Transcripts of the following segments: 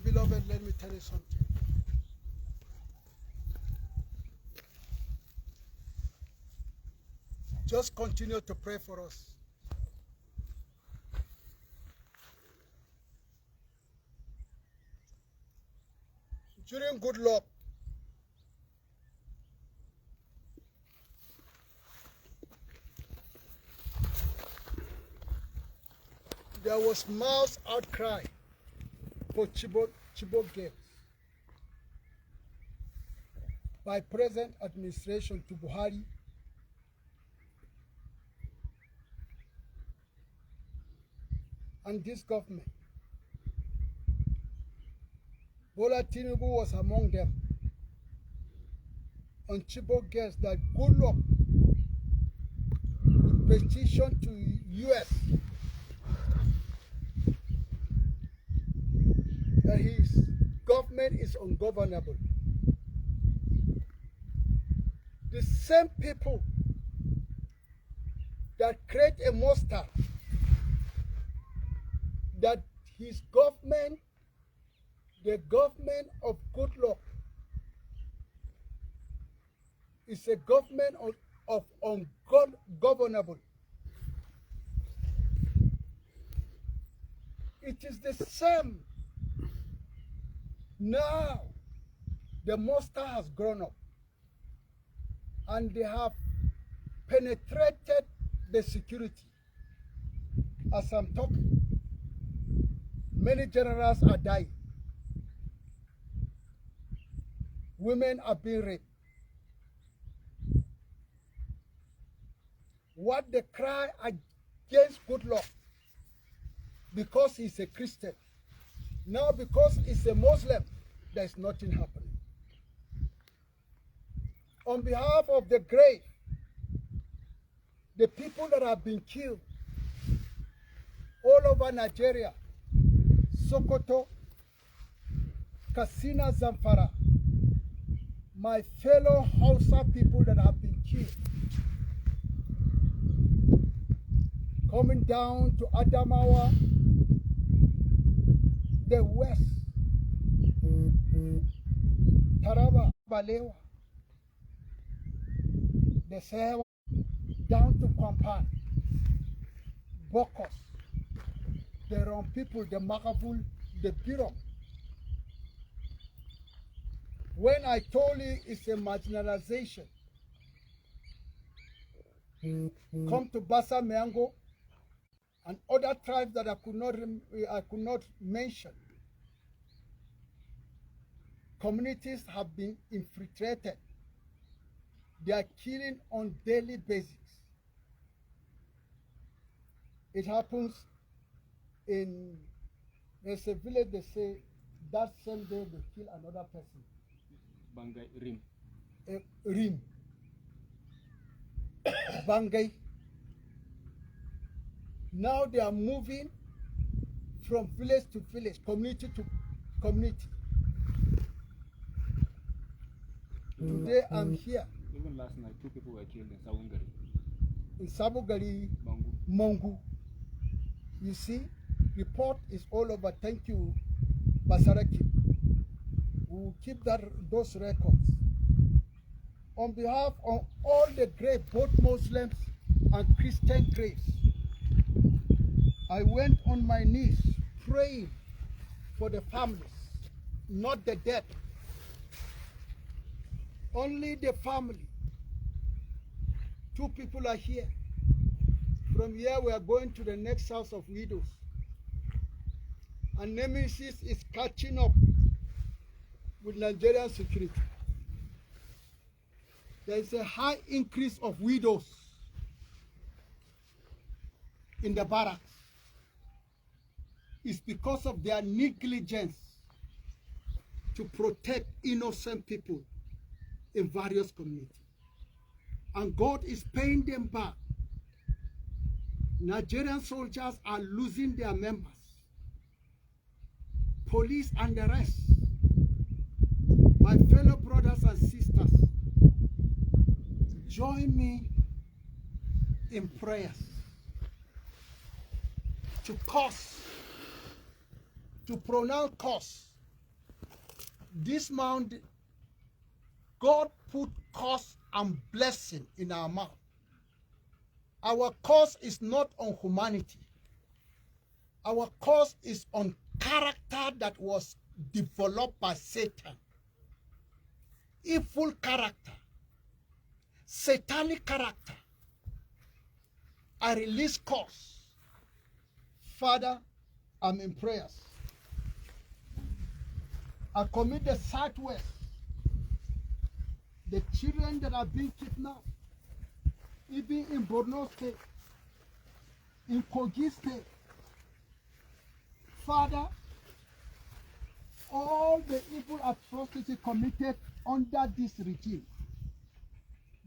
beloved, let me tell you something. Just continue to pray for us. During Goodluck, there was mass outcry for Chibok girls by present administration to Buhari and this government. Bola Tinubu was among them on Chibok girls that Goodluck petition to US that his government is ungovernable. The same people that create a monster that his government, the government of Goodluck, is a government of ungovernable. It is the same. Now, the monster has grown up and they have penetrated the security. As I'm talking, many generals are dying. Women are being raped. What they cry against Goodluck because he's a Christian. Now because he's a Muslim, there's nothing happening. On behalf of the grave, the people that have been killed all over Nigeria, Sokoto, Katsina, Zamfara, my fellow Hausa people that have been killed, coming down to Adamawa, the west, Taraba, Balewa, the Sewa, down to Kwampan, Bokos, the Rom people, the Makabul, the Biro. When I told you it's a marginalization, come to Bassa Miango and other tribes that I could not mention. Communities have been infiltrated. They are killing on daily basis. It happens in, there's a village, they say that same day they kill another person. Bangay, Rim. Rim. Bangay. Now they are moving from village to village, community to community. Today I'm here. Even last night, 2 people were killed in Sabungari. In Sabungari, Mangu. You see, report is all over. Thank you, Basaraki. We will keep those records. On behalf of all the graves, both Muslims and Christian graves, I went on my knees praying for the families, not the dead. Only the family. 2 people are here. From here we are going to the next house of widows. And Nemesis is catching up with Nigerian security. There is a high increase of widows in the barracks. It's because of their negligence to protect innocent people in various communities. And God is paying them back. Nigerian soldiers are losing their members. Police and the rest. My fellow brothers and sisters, join me in prayers to pronounce curse this mountain, God put curse and blessing in our mouth. Our curse is not on humanity. Our curse is on character that was developed by Satan. Evil character, satanic character. I release curse. Father, I'm in prayers. I commit the Southwest, the children that are being kidnapped, even in Borno State, in Kogi State. Father, all the evil atrocities committed under this regime,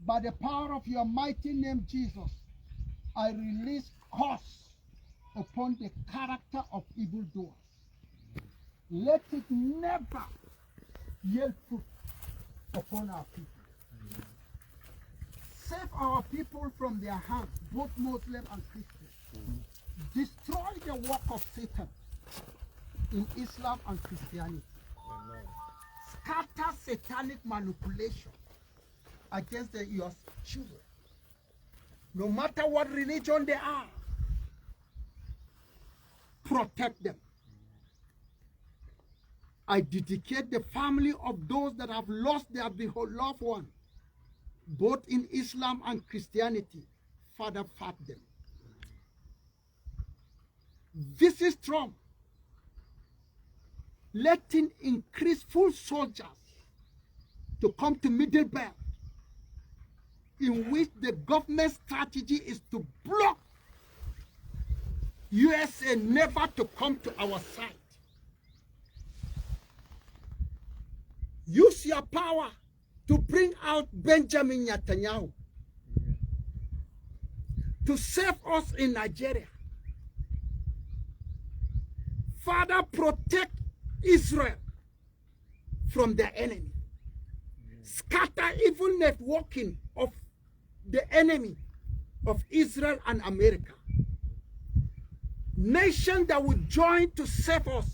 by the power of your mighty name, Jesus, I release curse upon the character of evildoers. Let it never yield fruit upon our people. Save our people from their hands, both Muslim and Christian. Destroy the work of Satan in Islam and Christianity. Scatter satanic manipulation against your children. No matter what religion they are, protect them. I dedicate the family of those that have lost their beloved one, both in Islam and Christianity. Father, fight them. Visit Trump. Let him increase full soldiers to come to Middle Belt, in which the government strategy is to block USA never to come to our side. Use your power to bring out Benjamin Netanyahu to save us in Nigeria. Father, protect Israel from the enemy. Scatter evil networking of the enemy of Israel and America. Nations that will join to save us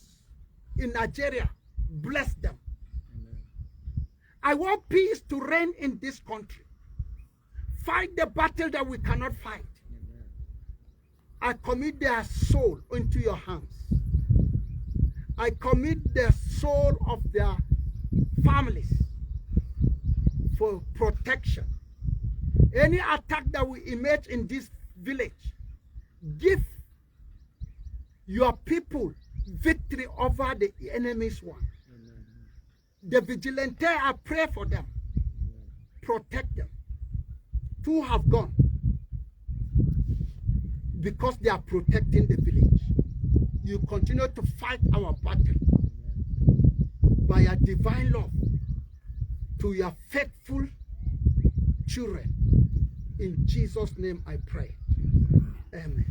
in Nigeria, bless them. I want peace to reign in this country. Fight the battle that we cannot fight. I commit their soul into your hands. I commit the soul of their families for protection. Any attack that will emerge in this village, give your people victory over the enemy's one. The vigilante, I pray for them. Protect them. 2 have gone because they are protecting the village. You continue to fight our battle by your divine love to your faithful children. In Jesus' name I pray. Amen.